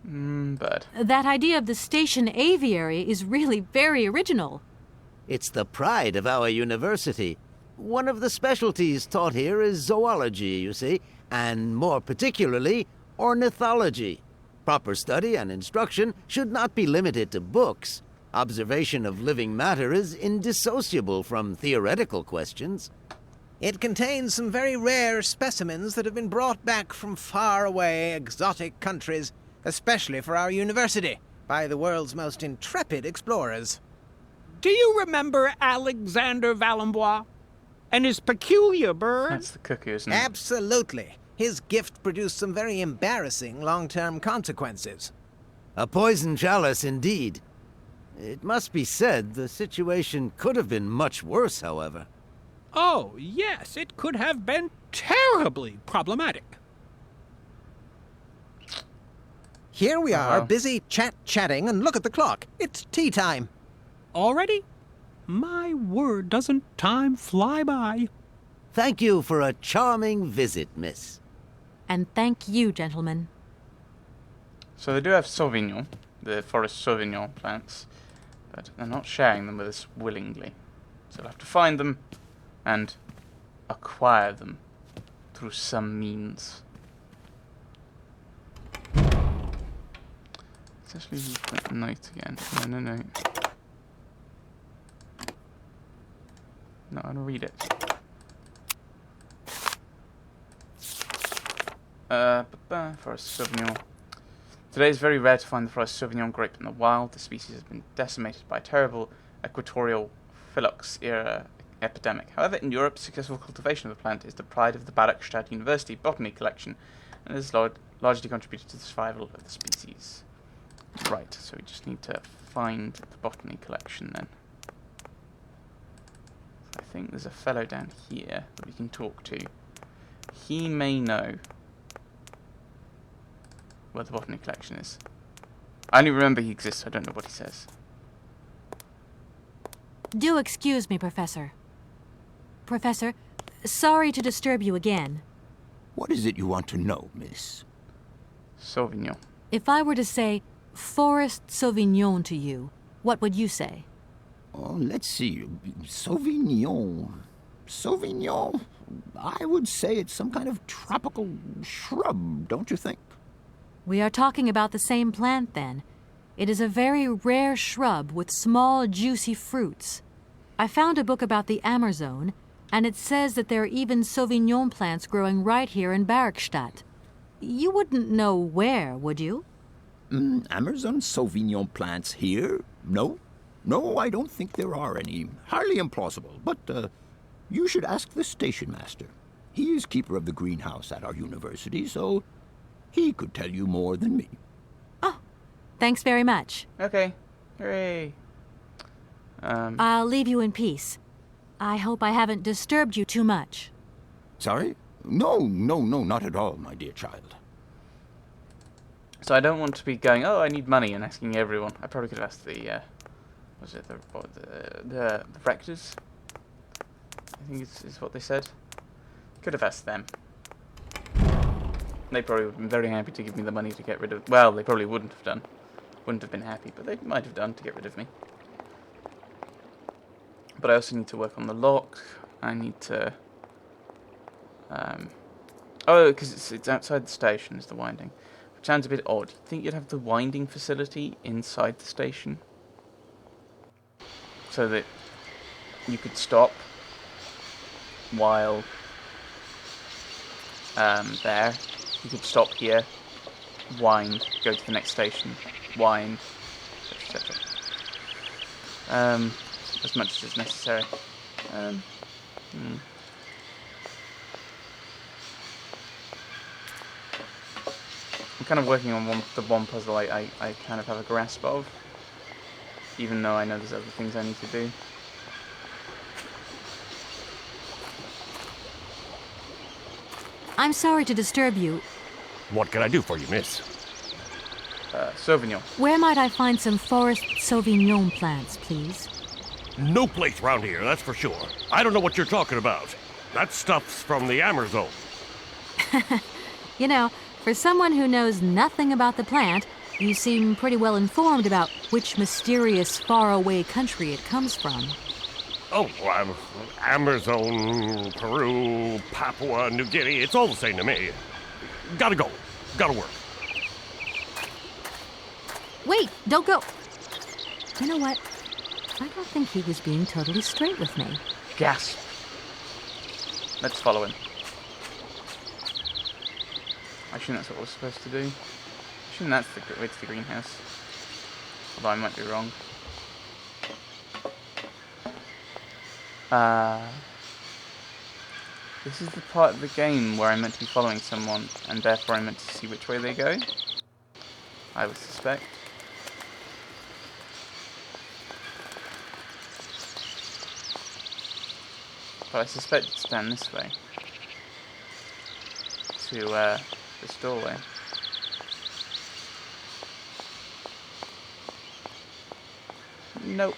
Bird. That idea of the station aviary is really very original. It's the pride of our university. One of the specialties taught here is zoology, you see, and more particularly, ornithology. Proper study and instruction should not be limited to books. Observation of living matter is indissociable from theoretical questions. It contains some very rare specimens that have been brought back from far-away, exotic countries, especially for our university, by the world's most intrepid explorers. Do you remember Alexander Valenbois and his peculiar bird? That's the cuckoo, isn't it? Absolutely. His gift produced some very embarrassing long-term consequences. A poison chalice indeed. It must be said the situation could have been much worse, however. Oh, yes, it could have been terribly problematic. Here we are, Uh-oh. busy chatting, and look at the clock. It's tea time. Already? My word, doesn't time fly by? Thank you for a charming visit, miss. And thank you, gentlemen. So they do have Sauvignon, the forest Sauvignon plants, but they're not sharing them with us willingly. So we'll have to find them and acquire them through some means. Let's actually put a note again. No. No, I want to read it. Forest Sauvignon. Today it's very rare to find the forest Sauvignon grape in the wild. The species has been decimated by a terrible equatorial phyllox-era epidemic. However, in Europe, successful cultivation of the plant is the pride of the Barracks Tat University botany collection, and has largely contributed to the survival of the species. Right, so we just need to find the botany collection then. So I think there's a fellow down here that we can talk to. He may know where the botany collection is. I only remember he exists, I don't know what he says. Do excuse me, Professor. Professor, sorry to disturb you again. What is it you want to know, miss? Sauvignon. If I were to say Forest Sauvignon to you, what would you say? Oh, let's see. Sauvignon. Sauvignon? I would say it's some kind of tropical shrub, don't you think? We are talking about the same plant, then. It is a very rare shrub with small, juicy fruits. I found a book about the Amazon, and it says that there are even Sauvignon plants growing right here in Barracks Tat. You wouldn't know where, would you? Amazon Sauvignon plants here? No. No, I don't think there are any. Highly implausible, but you should ask the station master. He is keeper of the greenhouse at our university, so he could tell you more than me. Oh, thanks very much. Okay. Hooray. I'll leave you in peace. I hope I haven't disturbed you too much. Sorry? No, not at all, my dear child. So I don't want to be going, oh, I need money, and asking everyone. I probably could have asked the, the rectors? I think is what they said. Could have asked them. They probably would have been very happy to give me the money to get rid of... Well, they probably wouldn't have done. Wouldn't have been happy, but they might have done to get rid of me. But I also need to work on the lock. I need to... Oh, because it's outside the station is the winding. Which sounds a bit odd. You think you'd have the winding facility inside the station? So that you could stop while there. You could stop here, wind, go to the next station, wind, etc. As much as is necessary. I'm kind of working on the one puzzle I kind of have a grasp of, even though I know there's other things I need to do. I'm sorry to disturb you. What can I do for you, miss? Sauvignon. Where might I find some Forest Sauvignon plants, please? No place round here, that's for sure. I don't know what you're talking about. That stuff's from the Amazon. You know, for someone who knows nothing about the plant, You seem pretty well informed about which mysterious faraway country it comes from. Oh, Amazon, Peru, Papua New Guinea. It's all the same to me. Gotta go. Gotta work. Wait, don't go. You know what? I don't think he was being totally straight with me. Gasp. Let's follow him. I assume that's what we're supposed to do. I assume that's the way to the greenhouse. Although I might be wrong. This is the part of the game where I'm meant to be following someone, and therefore I'm meant to see which way they go. I would suspect. But I suspect it's down this way. To, this doorway. Nope.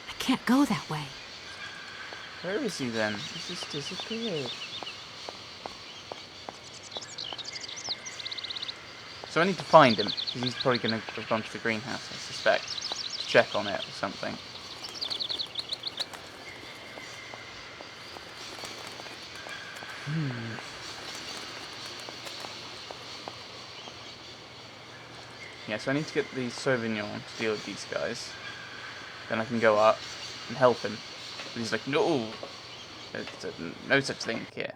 I can't go that way. Where is he then? He's just disappeared. So I need to find him, because he's probably going to have gone to the greenhouse, I suspect. To check on it or something. Yeah, so I need to get the Sauvignon to deal with these guys. Then I can go up and help him. But he's like, no! There's no such thing here.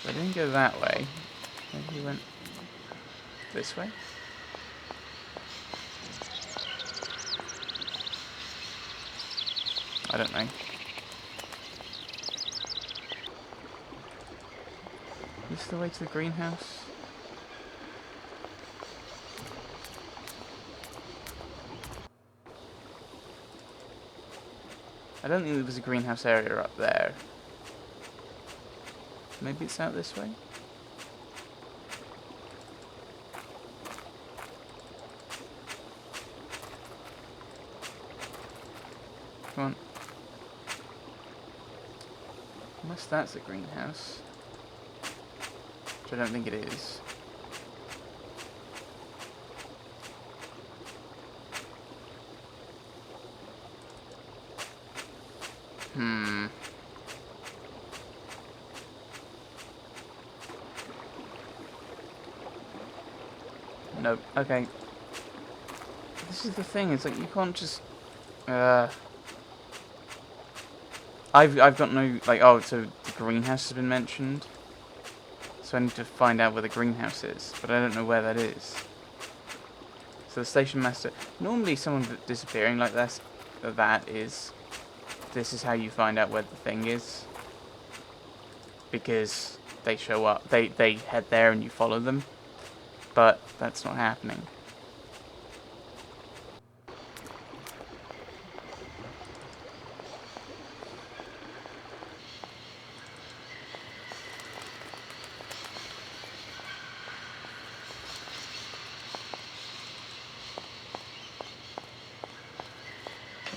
So I didn't go that way. Maybe he went this way? I don't know. Is this the way to the greenhouse? I don't think there was a greenhouse area up there. Maybe it's out this way? Come on. Unless that's the greenhouse. Which I don't think it is. Nope. Okay. This is the thing. It's like you can't just. I've got no like. Oh, so the greenhouse has been mentioned. So I need to find out where the greenhouse is, but I don't know where that is. So the station master. Normally, someone disappearing like this, this is how you find out where the thing is. Because they show up, they head there and you follow them. But that's not happening.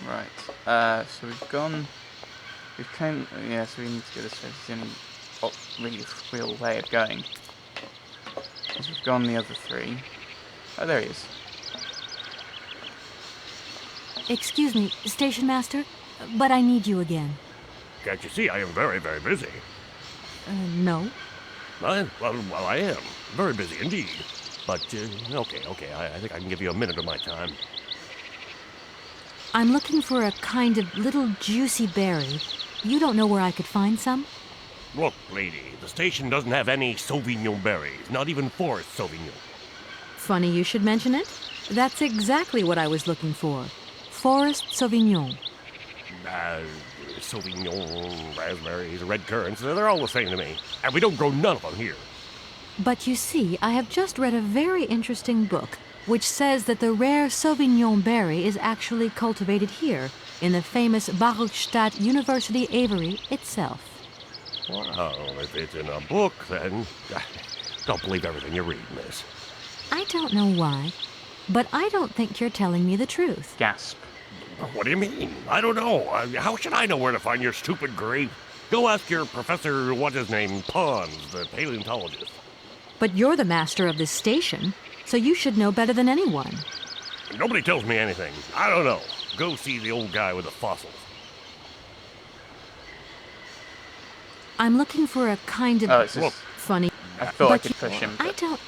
Right, so we've gone, yeah, so we need to go this way. It's the only really real way of going. Because we've gone the other three. Oh, there he is. Excuse me, station master, but I need you again. Can't you see I am very, very busy? No. Well, I am. Very busy indeed. But, okay, I think I can give you a minute of my time. I'm looking for a kind of little juicy berry. You don't know where I could find some? Look, lady, the station doesn't have any Sauvignon berries, not even forest Sauvignon. Funny you should mention it. That's exactly what I was looking for. Forest Sauvignon. Sauvignon, raspberries, red currants, they're all the same to me. And we don't grow none of them here. But you see, I have just read a very interesting book which says that the rare Sauvignon berry is actually cultivated here, in the famous Barracks Tat University Aviary itself. Well, if it's in a book, then don't believe everything you read, miss. I don't know why, but I don't think you're telling me the truth. Gasp. What do you mean? I don't know. How should I know where to find your stupid grape? Go ask your Professor What's-His-Name Pons, the paleontologist. But you're the master of this station, so you should know better than anyone. Nobody tells me anything. I don't know. Go see the old guy with the fossils. I'm looking for a kind of Oh, it's just... funny. I thought I But could push him. I But don't.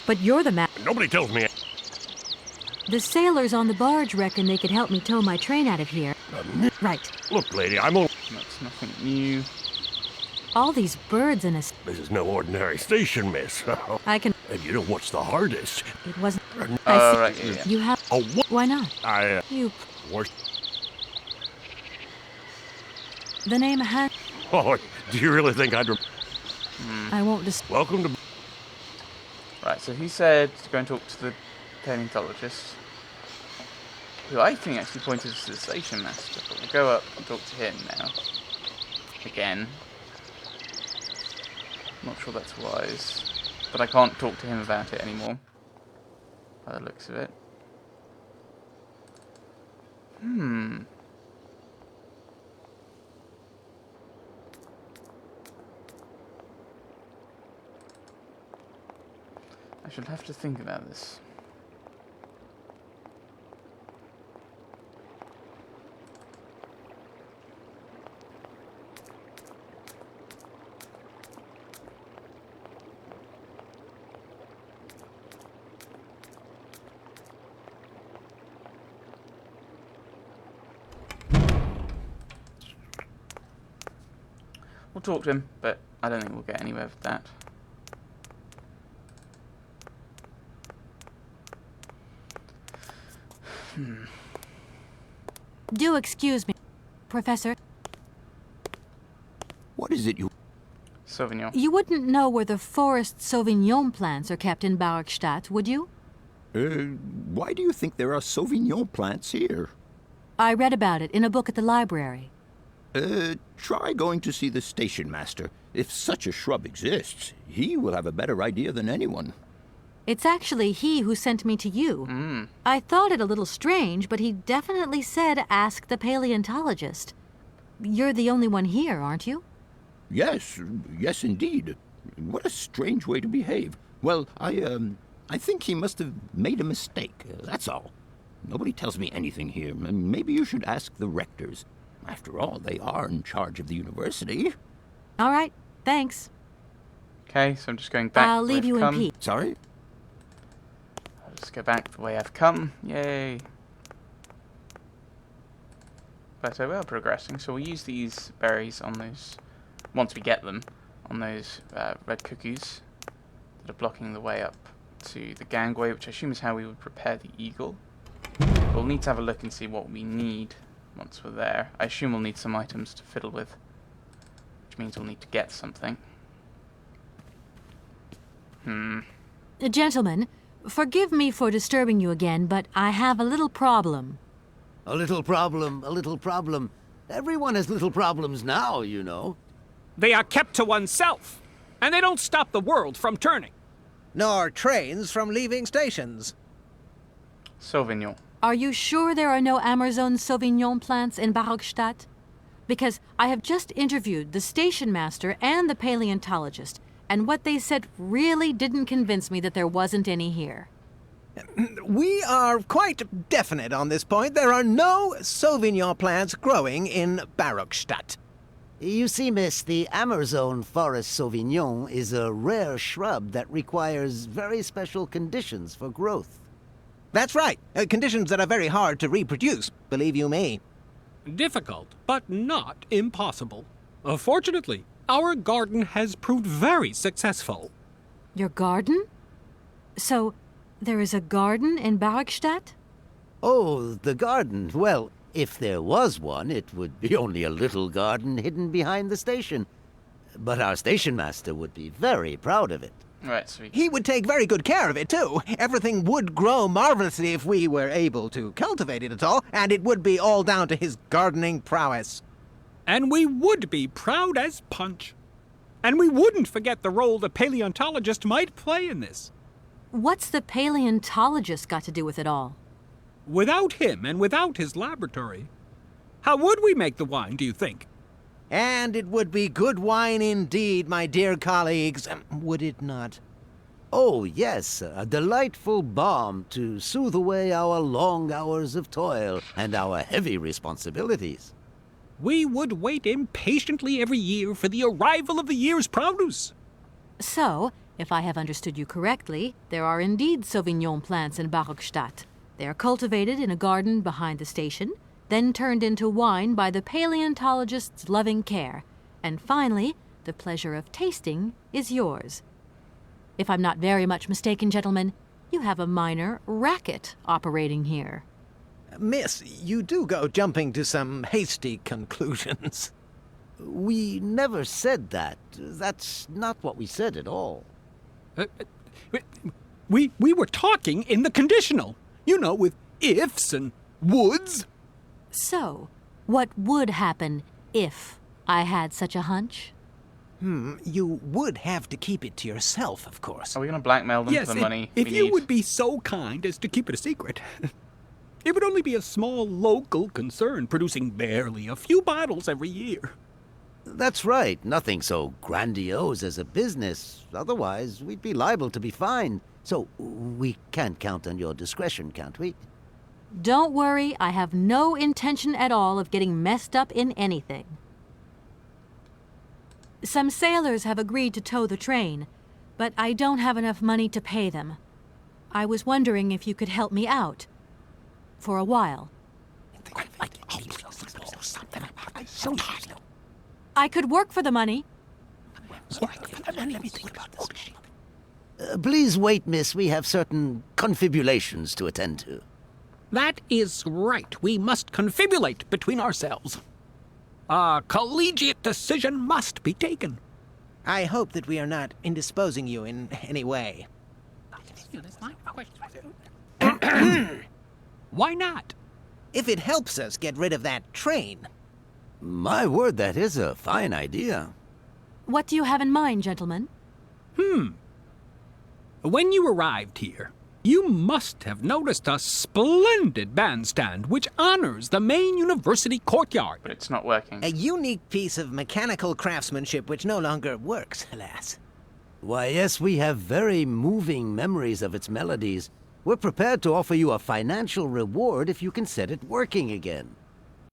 But you're the Nobody tells me. The sailors on the barge reckon they could help me tow my train out of here. Right. Look, lady, I'm only... that's nothing new. All these birds in a. This is no ordinary station, miss. I can. And you know what's the hardest? It wasn't. Oh, right, yeah. You have. Oh, what? Why not? I, You. worst... The name has. Oh, do you really think I'd... I won't Welcome to... Right, so he said to go and talk to the paleontologist, who I think actually pointed us to the station master, but we'll go up and talk to him now. Again. Not sure that's wise, but I can't talk to him about it anymore, by the looks of it. I should have to think about this. We'll talk to him, but I don't think we'll get anywhere with that. Do excuse me, Professor. What is it you... Sauvignon. You wouldn't know where the forest Sauvignon plants are kept in Barracks Tat, would you? Why do you think there are Sauvignon plants here? I read about it in a book at the library. Try going to see the station master. If such a shrub exists, he will have a better idea than anyone. It's actually he who sent me to you. I thought it a little strange, but he definitely said ask the paleontologist. You're the only one here, aren't you? Yes, yes indeed. What a strange way to behave. Well, I think he must have made a mistake, that's all. Nobody tells me anything here. Maybe you should ask the rectors. After all, they are in charge of the university. All right, thanks. Okay, so I'm just going back. I'll leave you in peace. Sorry? I'll just go back the way I've come. Yay. But we are progressing, so we'll use these berries on those, once we get them, on those red cookies that are blocking the way up to the gangway, which I assume is how we would prepare the eagle. We'll need to have a look and see what we need once we're there. I assume we'll need some items to fiddle with, which means we'll need to get something. Gentlemen, forgive me for disturbing you again, but I have a little problem. A little problem, a little problem. Everyone has little problems now, you know. They are kept to oneself, and they don't stop the world from turning. Nor trains from leaving stations. Sauvignon. Are you sure there are no Amazon Sauvignon plants in Barracks Tat? Because I have just interviewed the station master and the paleontologist, and what they said really didn't convince me that there wasn't any here. We are quite definite on this point. There are no Sauvignon plants growing in Barracks Tat. You see, miss, the Amazon forest Sauvignon is a rare shrub that requires very special conditions for growth. That's right. Conditions that are very hard to reproduce, believe you me. Difficult, but not impossible. Fortunately, our garden has proved very successful. Your garden? So, there is a garden in Barracks Tat? Oh, the garden. Well, if there was one, it would be only a little garden hidden behind the station. But our station master would be very proud of it. Right, so He would take very good care of it, too. Everything would grow marvelously if we were able to cultivate it at all, and it would be all down to his gardening prowess. And we would be proud as punch. And we wouldn't forget the role the paleontologist might play in this. What's the paleontologist got to do with it all? Without him and without his laboratory, how would we make the wine, do you think? And it would be good wine indeed, my dear colleagues, would it not? Oh, yes, a delightful balm to soothe away our long hours of toil and our heavy responsibilities. We would wait impatiently every year for the arrival of the year's produce. So, if I have understood you correctly, there are indeed Sauvignon plants in Barracks Tat. They are cultivated in a garden behind the station, then turned into wine by the paleontologist's loving care, and finally, the pleasure of tasting is yours. If I'm not very much mistaken, gentlemen, you have a minor racket operating here. Miss, you do go jumping to some hasty conclusions. We never said that. That's not what we said at all. We were talking in the conditional, with ifs and woulds. So, what would happen if I had such a hunch? You would have to keep it to yourself, of course. Are we going to blackmail them Yes, for the money if we you need? would be so kind as to keep it a secret. It would only be a small local concern, producing barely a few bottles every year. That's right, nothing so grandiose as a business. Otherwise, we'd be liable to be fined. So, we can't count on your discretion, can't we? Don't worry, I have no intention at all of getting messed up in anything. Some sailors have agreed to tow the train, but I don't have enough money to pay them. I was wondering if you could help me out. For a while. I could work for the money. Please wait, miss. We have certain confibulations to attend to. That is right. We must confibulate between ourselves. A collegiate decision must be taken. I hope that we are not indisposing you in any way. Why not? If it helps us get rid of that train. My word, that is a fine idea. What do you have in mind, gentlemen? When you arrived here, you must have noticed a splendid bandstand which honors the main university courtyard. But it's not working. A unique piece of mechanical craftsmanship which no longer works, alas. Why, yes, we have very moving memories of its melodies. We're prepared to offer you a financial reward if you can set it working again.